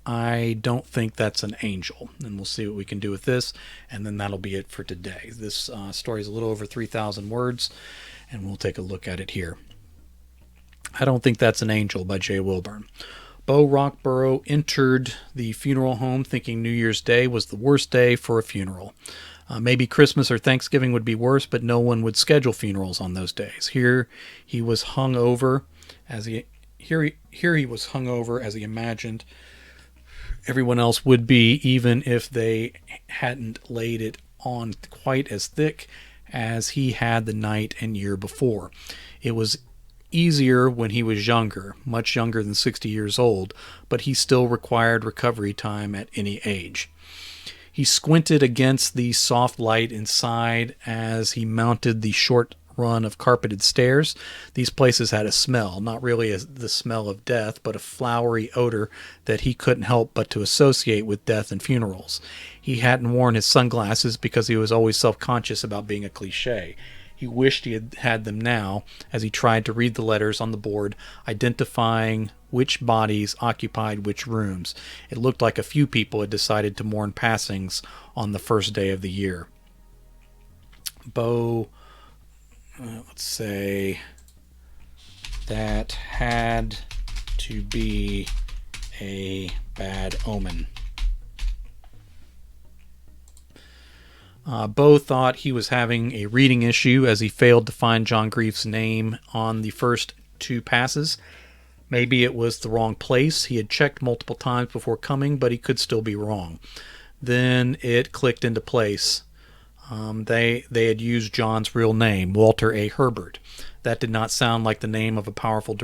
I don't think that's an angel. And we'll see what we can do with this, and then that'll be it for today. This story is a little over 3,000 words, and we'll take a look at it here. I Don't Think That's an Angel by Jay Wilburn. Bo Rockborough entered the funeral home thinking New Year's Day was the worst day for a funeral. Maybe Christmas or Thanksgiving would be worse, but no one would schedule funerals on those days. Here he was hung over as he imagined everyone else would be, even if they hadn't laid it on quite as thick as he had the night and year before. It was easier when he was younger, much younger than 60 years old, but he still required recovery time at any age. He squinted against the soft light inside as he mounted the short run of carpeted stairs. These places had a smell, not really the smell of death, but a flowery odor that he couldn't help but to associate with death and funerals. He hadn't worn his sunglasses because he was always self-conscious about being a cliché. He wished he had had them now as he tried to read the letters on the board, identifying which bodies occupied which rooms. It looked like a few people had decided to mourn passings on the first day of the year. Bo, let's say, that had to be a bad omen. Bo thought he was having a reading issue as he failed to find John Grief's name on the first two passes. Maybe it was the wrong place. He had checked multiple times before coming, but he could still be wrong. Then it clicked into place. They had used John's real name, Walter A. Herbert. That did not sound like the name of a powerful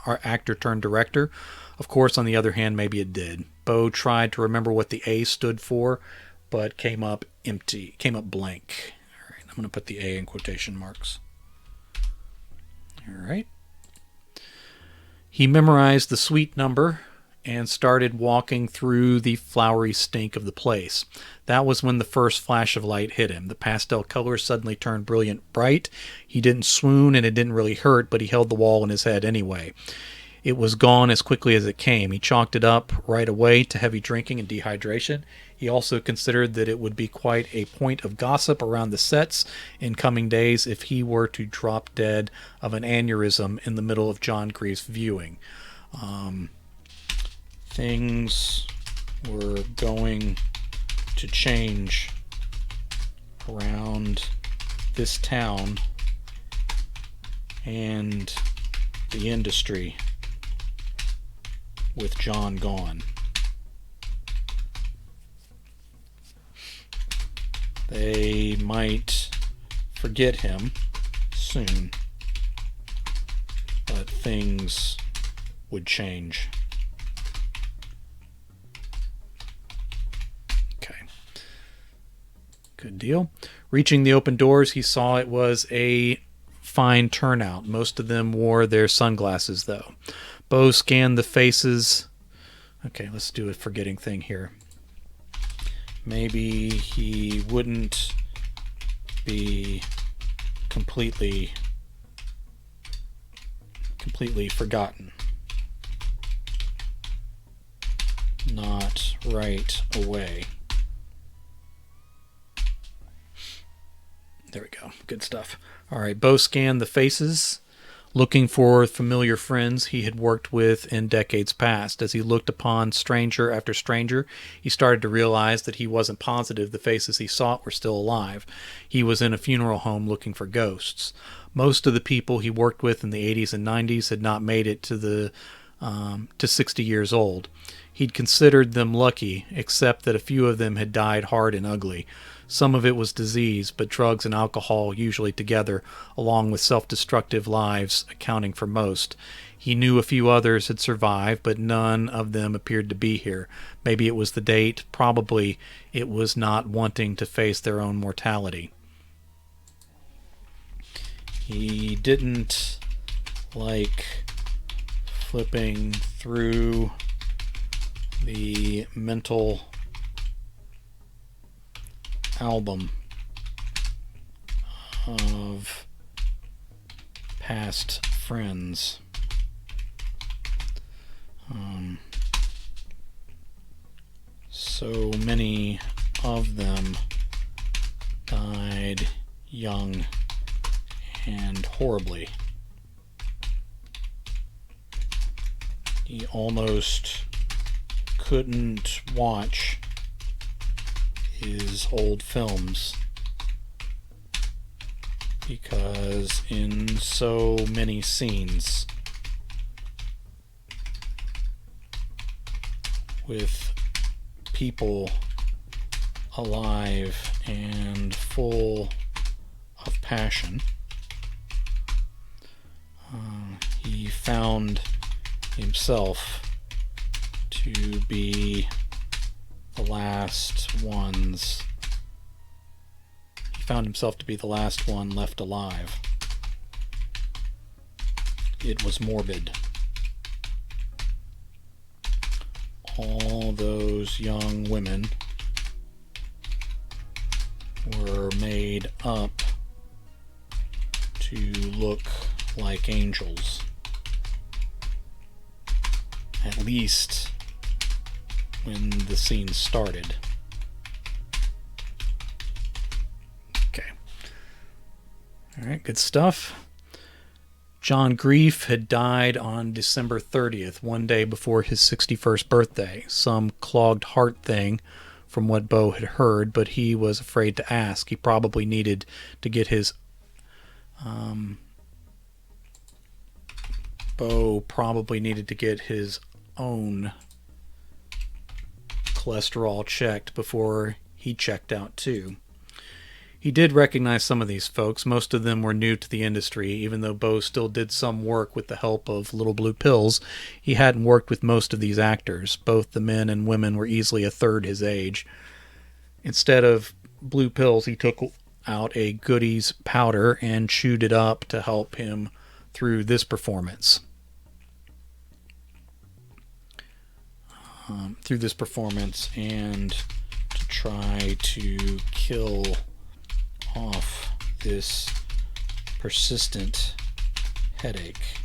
actor turned director. Of course, on the other hand, maybe it did. Bo tried to remember what the A stood for, but came up empty, came up blank. All right, I'm going to put the A in quotation marks. All right. He memorized the suite number and started walking through the flowery stink of the place. That was when the first flash of light hit him. The pastel colors suddenly turned brilliant bright. He didn't swoon and it didn't really hurt, but he held the wall in his head anyway. It was gone as quickly as it came. He chalked it up right away to heavy drinking and dehydration. He also considered that it would be quite a point of gossip around the sets in coming days if he were to drop dead of an aneurysm in the middle of John Grief's viewing. Things were going to change around this town and the industry with John gone. They might forget him soon, but things would change. Okay. Good deal. Reaching the open doors, he saw it was a fine turnout. Most of them wore their sunglasses, though. Bo scanned the faces. Okay, let's do a forgetting thing here. Maybe he wouldn't be completely forgotten. Not right away. There we go. Good stuff. All right, Bo scanned the faces, looking for familiar friends he had worked with in decades past. As he looked upon stranger after stranger, he started to realize that he wasn't positive the faces he sought were still alive. He was in a funeral home looking for ghosts. Most of the people he worked with in the 80s and 90s had not made it to 60 years old. He'd considered them lucky, except that a few of them had died hard and ugly. Some of it was disease, but drugs and alcohol usually together, along with self-destructive lives, accounting for most. He knew a few others had survived, but none of them appeared to be here. Maybe it was the date. Probably it was not wanting to face their own mortality. He didn't like flipping through the mental album of past friends. So many of them died young and horribly. He almost couldn't watch his old films because in so many scenes with people alive and full of passion, he found himself to be the last ones. He found himself to be the last one left alive. It was morbid. All those young women were made up to look like angels. At least when the scene started. Okay. Alright, good stuff. John Grief had died on December 30th, one day before his 61st birthday. Some clogged heart thing from what Bo had heard, but he was afraid to ask. He probably needed to get his Bo probably needed to get his own cholesterol checked before he checked out too. He did recognize some of these folks. Most of them were new to the industry. Even though Bo still did some work with the help of Little Blue Pills, he hadn't worked with most of these actors. Both the men and women were easily a third his age. Instead of blue pills, he took out a Goodies powder and chewed it up to help him through this performance. And to try to kill off this persistent headache.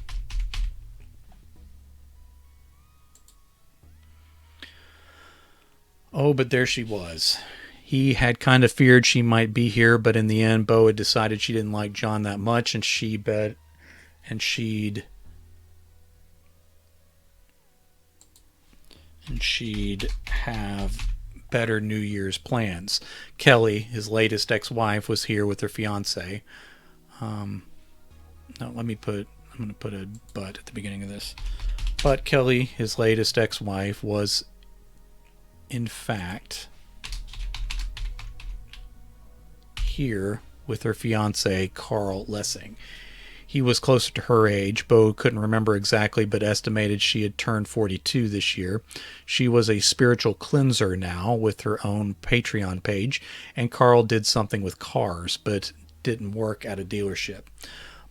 Oh, but there she was. He had kind of feared she might be here, but in the end, Bo had decided she didn't like John that much, and she'd have better New Year's plans. Kelly, his latest ex-wife, was here with her fiance. I'm going to put a but at the beginning of this. But Kelly, his latest ex-wife, was in fact here with her fiance, Carl Lessing. He was closer to her age. Bo couldn't remember exactly, but estimated she had turned 42 this year. She was a spiritual cleanser now with her own Patreon page, and Carl did something with cars, but didn't work at a dealership.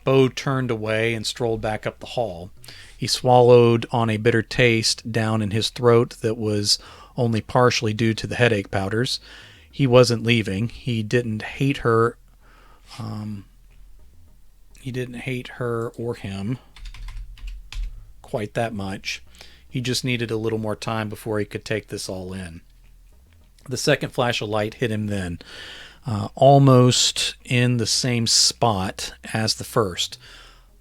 Bo turned away and strolled back up the hall. He swallowed on a bitter taste down in his throat that was only partially due to the headache powders. He wasn't leaving. He didn't hate her. He didn't hate her or him quite that much. He just needed a little more time before he could take this all in. The second flash of light hit him then, almost in the same spot as the first.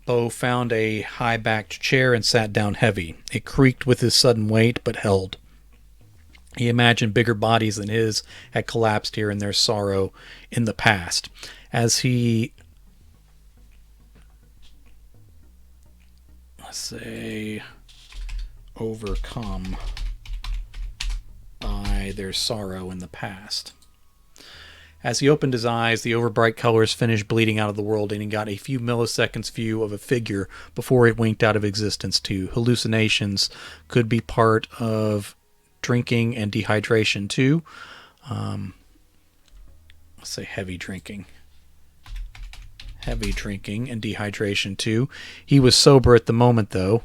Bo found a high-backed chair and sat down heavy. It creaked with his sudden weight, but held. He imagined bigger bodies than his had collapsed here in their sorrow in the past. As he overcome by their sorrow in the past. As he opened his eyes, the overbright colors finished bleeding out of the world, and he got a few milliseconds view of a figure before it winked out of existence too. Hallucinations could be part of drinking and dehydration too. Heavy drinking. Heavy drinking and dehydration too. He was sober at the moment though.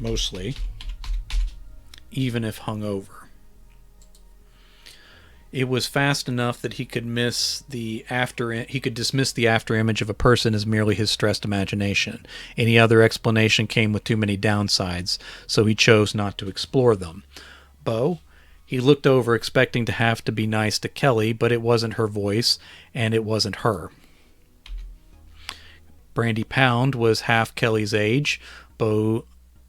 Mostly. Even if hungover. It was fast enough that he could dismiss the after image of a person as merely his stressed imagination. Any other explanation came with too many downsides, so he chose not to explore them. Bo? He looked over expecting to have to be nice to Kelly, but it wasn't her voice, and it wasn't her. Brandy Pound was half Kelly's age. Bo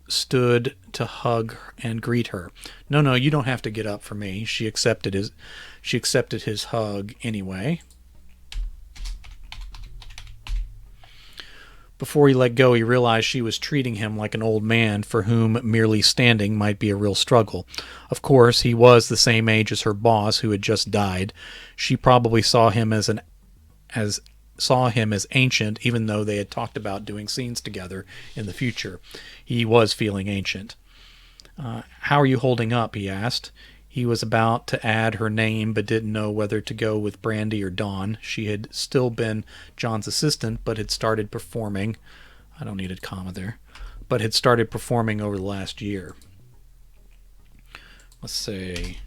stood to hug and greet her. No, you don't have to get up for me. She accepted his hug anyway. Before he let go, he realized she was treating him like an old man for whom merely standing might be a real struggle. Of course, he was the same age as her boss, who had just died. She probably saw him as ancient, even though they had talked about doing scenes together in the future. He was feeling ancient. How are you holding up? He asked. He was about to add her name, but didn't know whether to go with Brandy or Dawn. She had still been John's assistant, but had started performing. I don't need a comma there. But had started performing over the last year. Let's say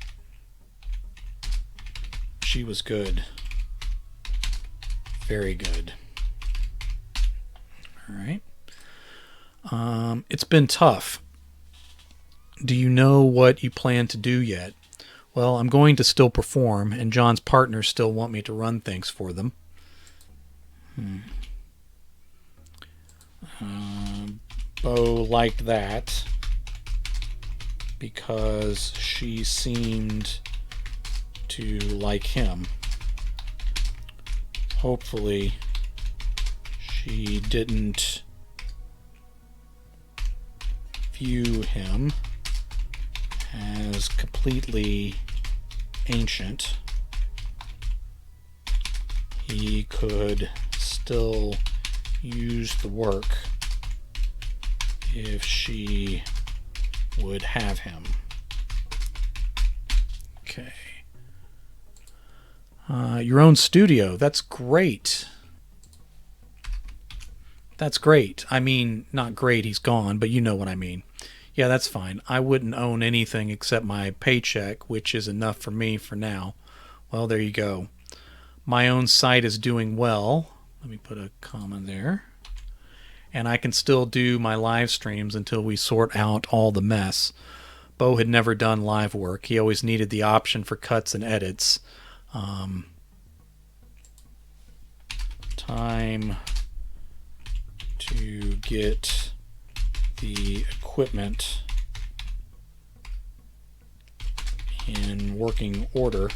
she was good. Very good. All right. It's been tough. Do you know what you plan to do yet? Well, I'm going to still perform, and John's partners still want me to run things for them. Bo liked that because she seemed to like him. Hopefully, she didn't view him as completely ancient. He could still use the work if she would have him. Okay. Your own studio. That's great. That's great. I mean, not great, he's gone, but you know what I mean. Yeah, that's fine. I wouldn't own anything except my paycheck, which is enough for me for now. Well, there you go. My own site is doing well. Let me put a comma there. And I can still do my live streams until we sort out all the mess. Bo had never done live work. He always needed the option for cuts and edits. Time to get the equipment in working order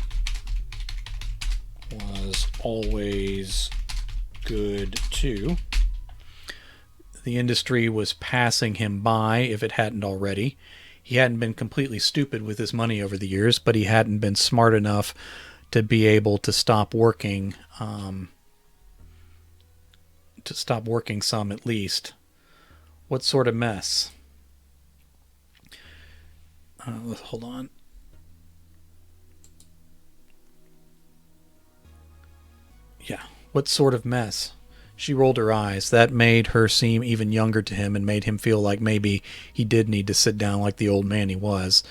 was always good too. The industry was passing him by if it hadn't already. He hadn't been completely stupid with his money over the years, but he hadn't been smart enough to be able to stop working some at least. What sort of mess? Hold on. Yeah, what sort of mess? She rolled her eyes. That made her seem even younger to him and made him feel like maybe he did need to sit down like the old man he was.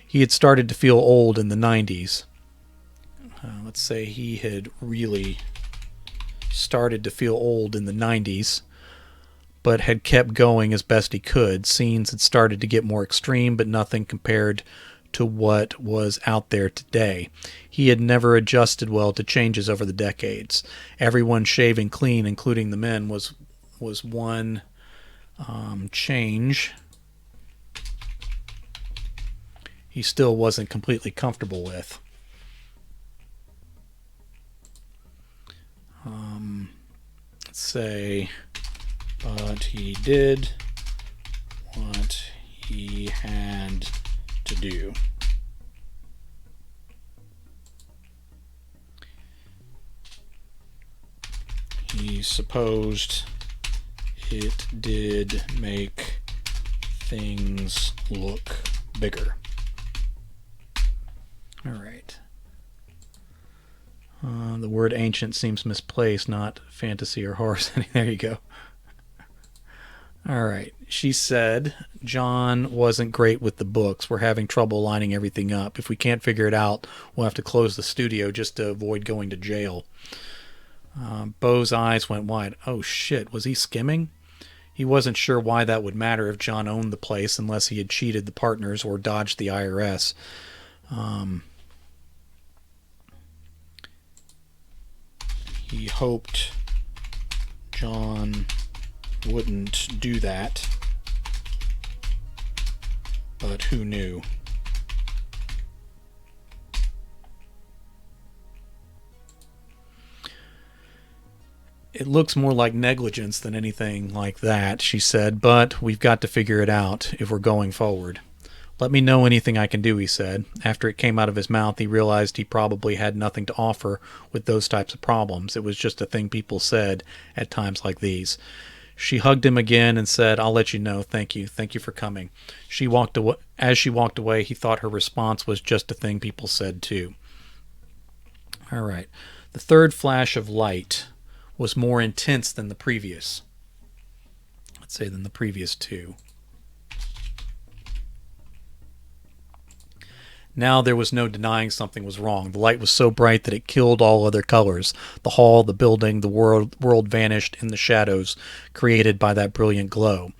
He had started to feel old in the 90s. Let's say he had really started to feel old in the 90s, but had kept going as best he could. Scenes had started to get more extreme, but nothing compared to what was out there today. He had never adjusted well to changes over the decades. Everyone shaving clean, including the men, was one change he still wasn't completely comfortable with. Let's say, but he did what he had to do. He supposed it did make things look bigger. All right. The word ancient seems misplaced, not fantasy or horror setting. There you go. All right. She said John wasn't great with the books. We're having trouble lining everything up. If we can't figure it out, we'll have to close the studio just to avoid going to jail. Bo's eyes went wide. Oh shit, was he skimming? He wasn't sure why that would matter if John owned the place unless he had cheated the partners or dodged the IRS. He hoped John wouldn't do that, but who knew? It looks more like negligence than anything like that, she said, but we've got to figure it out if we're going forward. Let me know anything I can do, he said. After it came out of his mouth, he realized he probably had nothing to offer with those types of problems. It was just a thing people said at times like these. She hugged him again and said, I'll let you know. Thank you. Thank you for coming. She walked away. As she walked away, he thought her response was just a thing people said too. All right. The third flash of light was more intense than the previous. Let's say than the previous two. Now there was no denying something was wrong. The light was so bright that it killed all other colors. The hall, the building, the world vanished in the shadows created by that brilliant glow.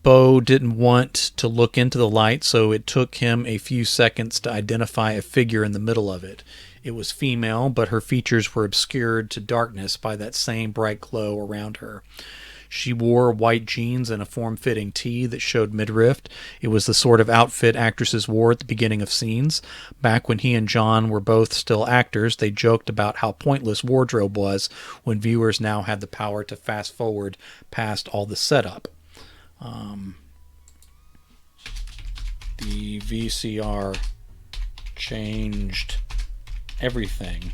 Bo didn't want to look into the light, so it took him a few seconds to identify a figure in the middle of it. It was female, but her features were obscured to darkness by that same bright glow around her. She wore white jeans and a form-fitting tee that showed midriff. It was the sort of outfit actresses wore at the beginning of scenes. Back when he and John were both still actors, they joked about how pointless wardrobe was when viewers now had the power to fast forward past all the setup. The VCR changed everything,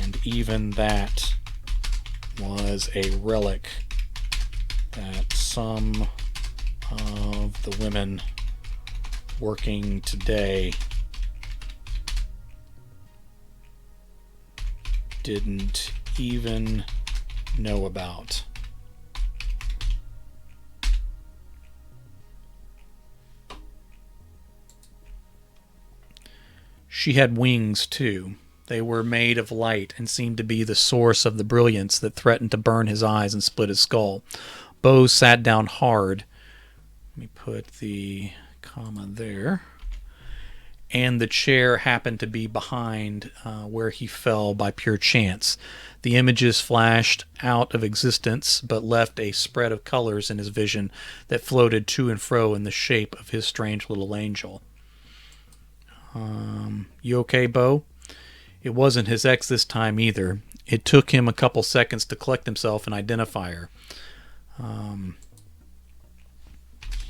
and even that was a relic that some of the women working today didn't even know about. She had wings too. They were made of light and seemed to be the source of the brilliance that threatened to burn his eyes and split his skull. Bo sat down hard. Let me put the comma there. And the chair happened to be behind where he fell by pure chance. The images flashed out of existence, but left a spread of colors in his vision that floated to and fro in the shape of his strange little angel. You okay, Bo? It wasn't his ex this time either. It took him a couple seconds to collect himself and identify her.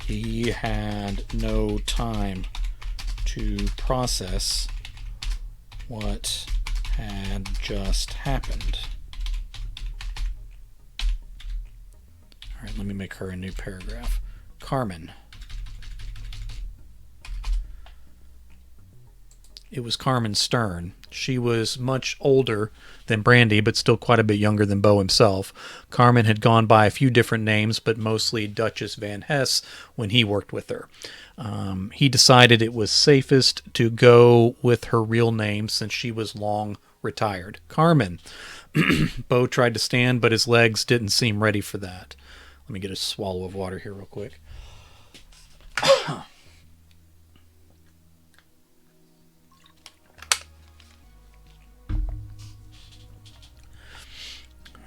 He had no time to process what had just happened. All right, let me make her a new paragraph. Carmen. It was Carmen Stern. She was much older than Brandy, but still quite a bit younger than Bo himself. Carmen had gone by a few different names, but mostly Duchess Van Hess when he worked with her. He decided it was safest to go with her real name since she was long retired. Carmen. Bo tried to stand, but his legs didn't seem ready for that. Let me get a swallow of water here real quick.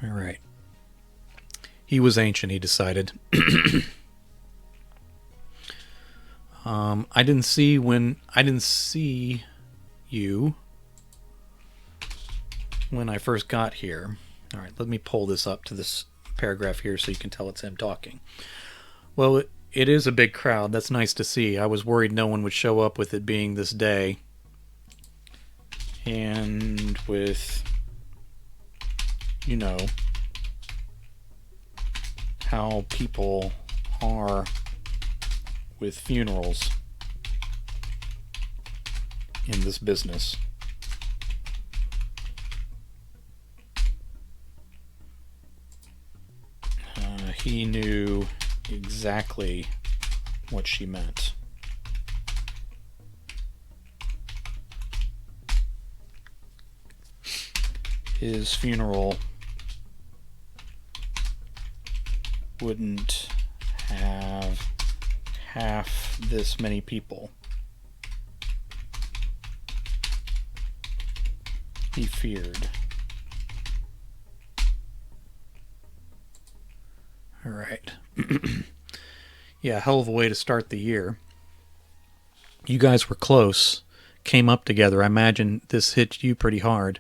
All right. He was ancient, he decided. I didn't see you when I first got here. All right, let me pull this up to this paragraph here so you can tell it's him talking. Well, it is a big crowd. That's nice to see. I was worried no one would show up with it being this day. And with, you know, how people are with funerals in this business. he knew exactly what she meant. His funeral wouldn't have half this many people. He feared. All right. Yeah, hell of a way to start the year. You guys were close, came up together. I imagine this hit you pretty hard.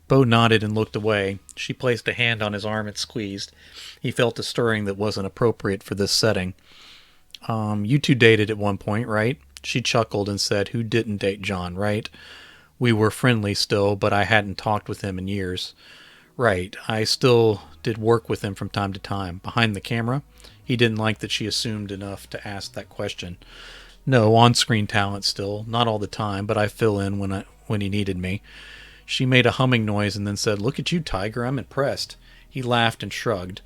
Bo nodded and looked away. She placed a hand on his arm and squeezed. He felt a stirring that wasn't appropriate for this setting. You two dated at one point, right? She chuckled and said, who didn't date John, right? We were friendly still, but I hadn't talked with him in years. Right, I still did work with him from time to time. Behind the camera? He didn't like that she assumed enough to ask that question. No, on-screen talent still. Not all the time, but I fill in when he needed me. She made a humming noise and then said, look at you, Tiger, I'm impressed. He laughed and shrugged.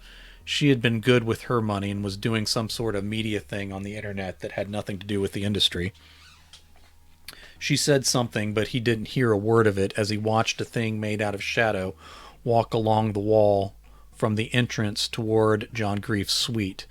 She had been good with her money and was doing some sort of media thing on the internet that had nothing to do with the industry. She said something, but he didn't hear a word of it as he watched a thing made out of shadow walk along the wall from the entrance toward John Grief's suite.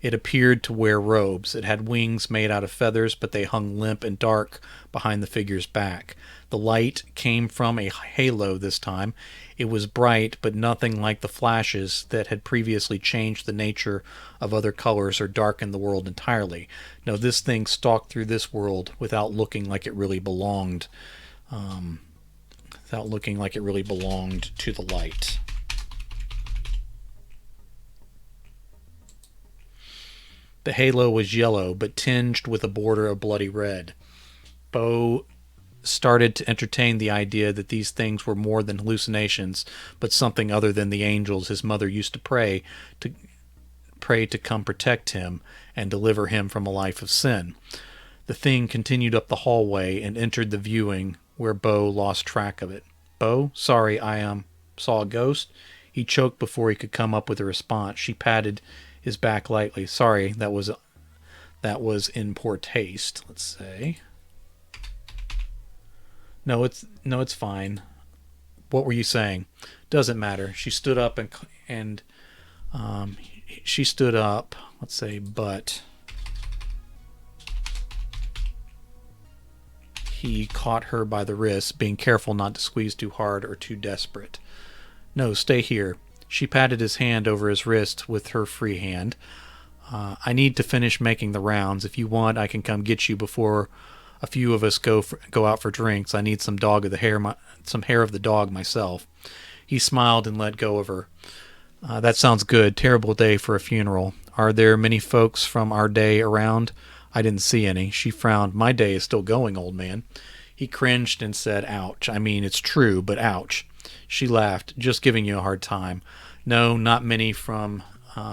It appeared to wear robes. It had wings made out of feathers, but they hung limp and dark behind the figure's back. The light came from a halo this time. It was bright, but nothing like the flashes that had previously changed the nature of other colors or darkened the world entirely. No, this thing stalked through this world without looking like it really belonged. Without looking like it really belonged to the light. The halo was yellow, but tinged with a border of bloody red. Bo started to entertain the idea that these things were more than hallucinations, but something other than the angels his mother used to pray to come protect him and deliver him from a life of sin. The thing continued up the hallway and entered the viewing where Bo lost track of it. Bo, sorry, I saw a ghost. He choked before he could come up with a response. She patted his back lightly. Sorry, that was in poor taste, let's say. No, it's fine. What were you saying? Doesn't matter. She stood up and she stood up. Let's say, but he caught her by the wrist, being careful not to squeeze too hard or too desperate. No, stay here. She patted his hand over his wrist with her free hand. I need to finish making the rounds. If you want, I can come get you before a few of us go out for drinks. I need some hair of the dog myself. He smiled and let go of her. That sounds good. Terrible day for a funeral. Are there many folks from our day around? I didn't see any. She frowned. My day is still going, old man. He cringed and said, ouch. I mean, it's true, but ouch. She laughed. Just giving you a hard time. No, not many from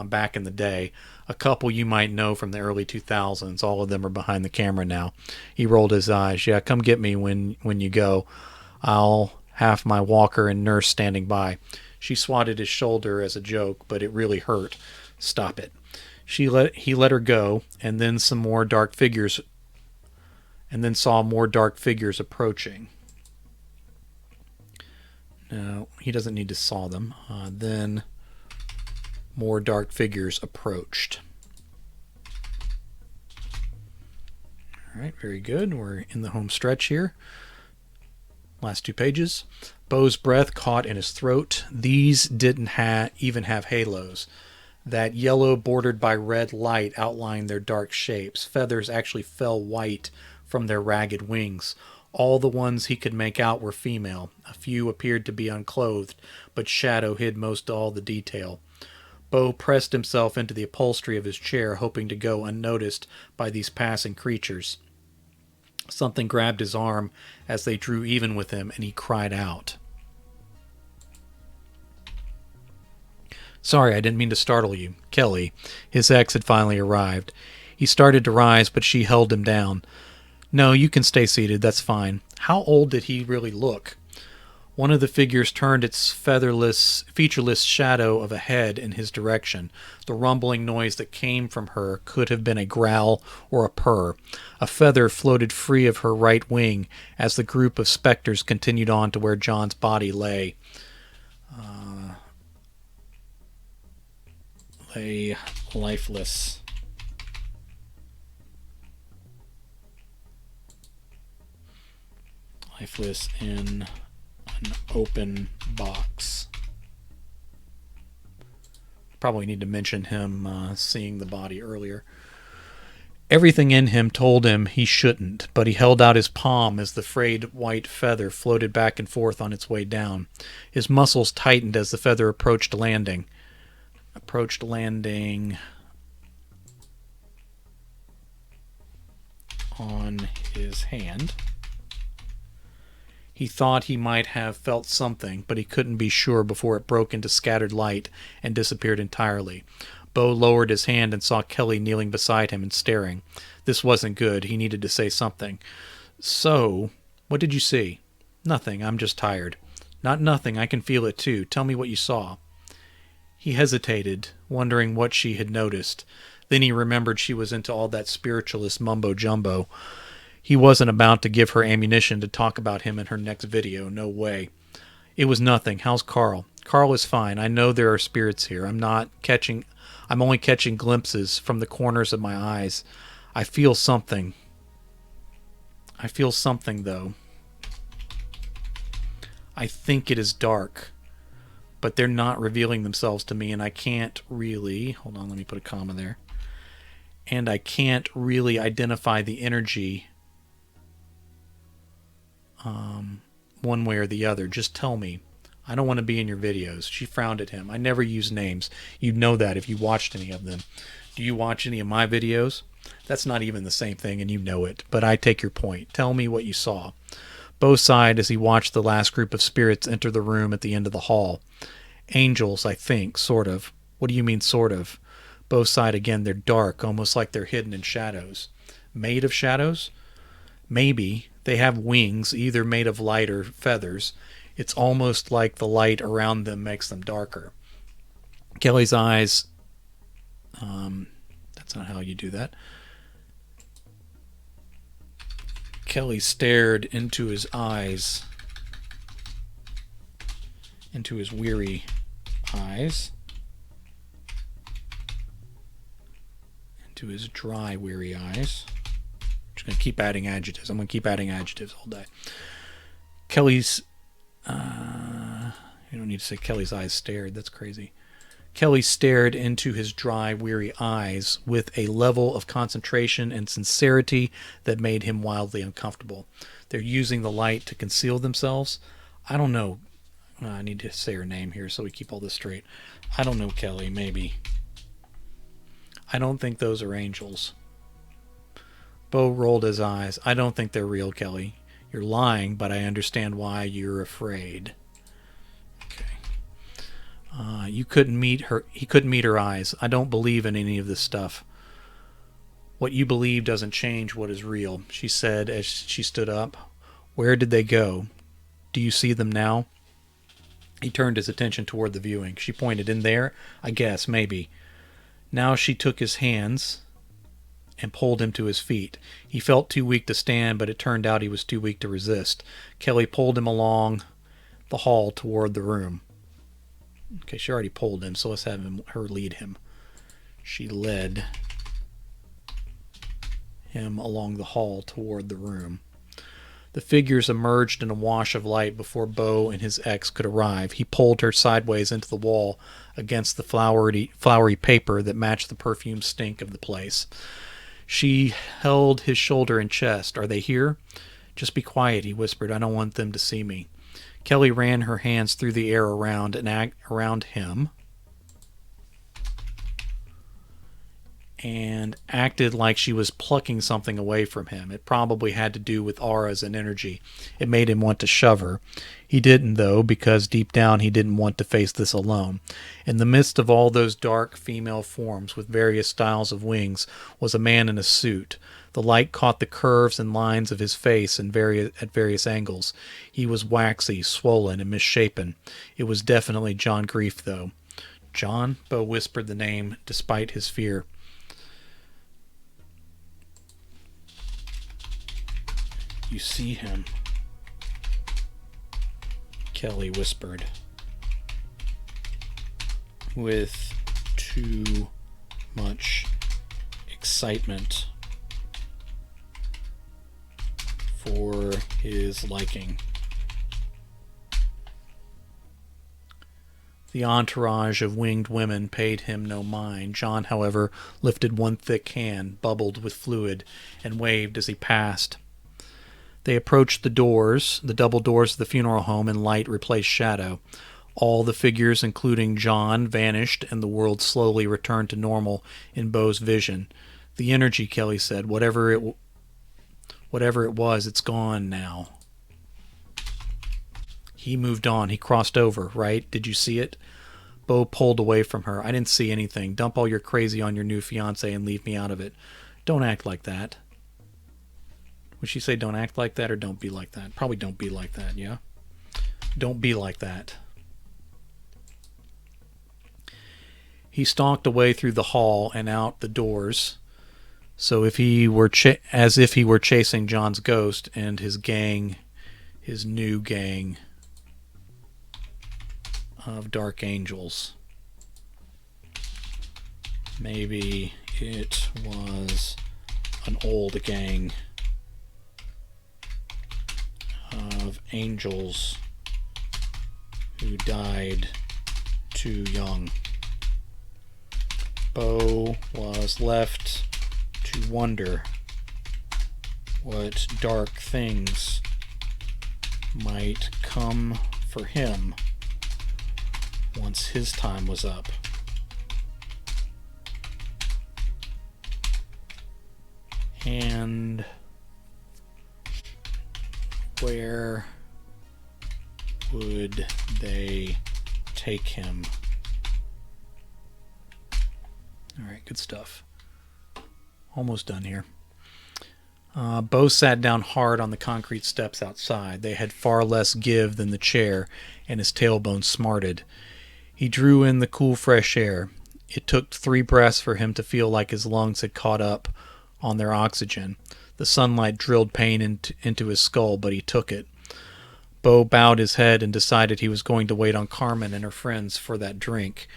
back in the day. A couple you might know from the early 2000s. All of them are behind the camera now. He rolled his eyes. Yeah, come get me when you go. I'll have my walker and nurse standing by. She swatted his shoulder as a joke, but it really hurt. Stop it. He let her go, and then saw more dark figures approaching. No, he doesn't need to saw them. Then more dark figures approached. All right, very good. We're in the home stretch here. Last 2 pages. Bo's breath caught in his throat. These didn't even have halos. That yellow bordered by red light outlined their dark shapes. Feathers actually fell white from their ragged wings. All the ones he could make out were female. A few appeared to be unclothed, but shadow hid most all the detail. Bo pressed himself into the upholstery of his chair, hoping to go unnoticed by these passing creatures. Something grabbed his arm as they drew even with him, and he cried out. Sorry, I didn't mean to startle you. Kelly. His ex had finally arrived. He started to rise, but she held him down. No, you can stay seated. That's fine. How old did he really look? One of the figures turned its featureless shadow of a head in his direction. The rumbling noise that came from her could have been a growl or a purr. A feather floated free of her right wing as the group of specters continued on to where John's body lay. Lay lifeless. Lifeless in an open box. Probably need to mention him seeing the body earlier. Everything in him told him he shouldn't, but he held out his palm as the frayed white feather floated back and forth on its way down. His muscles tightened as the feather approached landing. On his hand. He thought he might have felt something, but he couldn't be sure before it broke into scattered light and disappeared entirely. Bo lowered his hand and saw Kelly kneeling beside him and staring. This wasn't good. He needed to say something. So, what did you see? Nothing. I'm just tired. Not nothing. I can feel it too. Tell me what you saw. He hesitated, wondering what she had noticed. Then he remembered she was into all that spiritualist mumbo-jumbo. He wasn't about to give her ammunition to talk about him in her next video. No way. It was nothing. How's Carl? Carl is fine. I know there are spirits here. I'm only catching glimpses from the corners of my eyes. I feel something. Though. I think it is dark. But they're not revealing themselves to me, and I can't really... Hold on, let me put a comma there. And I can't really identify the energy one way or the other. Just tell me. I don't want to be in your videos. She frowned at him. I never use names. You'd know that if you watched any of them. Do you watch any of my videos? That's not even the same thing, and you know it. But I take your point. Tell me what you saw. Bo sighed as he watched the last group of spirits enter the room at the end of the hall. Angels, I think, sort of. What do you mean, sort of? Bo sighed again. They're dark, almost like they're hidden in shadows. Made of shadows? Maybe. They have wings, either made of light or feathers. It's almost like the light around them makes them darker. Kelly's eyes... that's not how you do that. Kelly stared into his eyes. Into his weary eyes. Into his dry, weary eyes. I'm just going to keep adding adjectives. I'm going to keep adding adjectives all day. Kelly's... you don't need to say Kelly's eyes stared. That's crazy. Kelly stared into his dry, weary eyes with a level of concentration and sincerity that made him wildly uncomfortable. They're using the light to conceal themselves. I don't know. I need to say her name here so we keep all this straight. I don't know, Kelly. Maybe. I don't think those are angels. Bo rolled his eyes. I don't think they're real, Kelly. You're lying, but I understand why you're afraid. You couldn't meet her. He couldn't meet her eyes. I don't believe in any of this stuff. What you believe doesn't change what is real, she said as she stood up. Where did they go? Do you see them now? He turned his attention toward the viewing. She pointed. In there? I guess, maybe. Now she took his hands and pulled him to his feet. He felt too weak to stand, but it turned out he was too weak to resist. Kelly pulled him along the hall toward the room. Okay, she already pulled him, so let's have her lead him. She led him along the hall toward the room. The figures emerged in a wash of light before Bo and his ex could arrive. He pulled her sideways into the wall against the flowery paper that matched the perfume stink of the place. She held his shoulder and chest. Are they here? Just be quiet, he whispered. I don't want them to see me. Kelly ran her hands through the air around him and acted like she was plucking something away from him. It probably had to do with auras and energy. It made him want to shove her. He didn't, though, because deep down he didn't want to face this alone. In the midst of all those dark female forms with various styles of wings was a man in a suit. The light caught the curves and lines of his face at various angles. He was waxy, swollen, and misshapen. It was definitely John Grief, though. John? Bo whispered the name despite his fear. You see him, Kelly whispered, with too much excitement for his liking. The entourage of winged women paid him no mind. John, however, lifted one thick hand, bubbled with fluid, and waved as he passed. They approached the double doors of the funeral home, and light replaced shadow. All the figures, including John, vanished, and the world slowly returned to normal in Bo's vision. The energy, Kelly said, whatever it was, it's gone now. He moved on. He crossed over, right? Did you see it? Bo pulled away from her. I didn't see anything. Dump all your crazy on your new fiancé and leave me out of it. Don't act like that. Would she say don't act like that or don't be like that? Probably don't be like that, yeah? Don't be like that. He stalked away through the hall and out the doors, so as if he were chasing John's ghost and his gang, his new gang of dark angels. Maybe it was an old gang of angels who died too young. Bo was left to wonder what dark things might come for him once his time was up. And where would they take him? All right, good stuff. Almost done here. Bo sat down hard on the concrete steps outside. They had far less give than the chair, and his tailbone smarted. He drew in the cool, fresh air. It took 3 breaths for him to feel like his lungs had caught up on their oxygen. The sunlight drilled pain into his skull, but he took it. Bo bowed his head and decided he was going to wait on Carmen and her friends for that drink.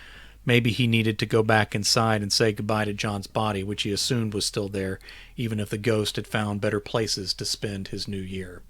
Maybe he needed to go back inside and say goodbye to John's body, which he assumed was still there, even if the ghost had found better places to spend his new year.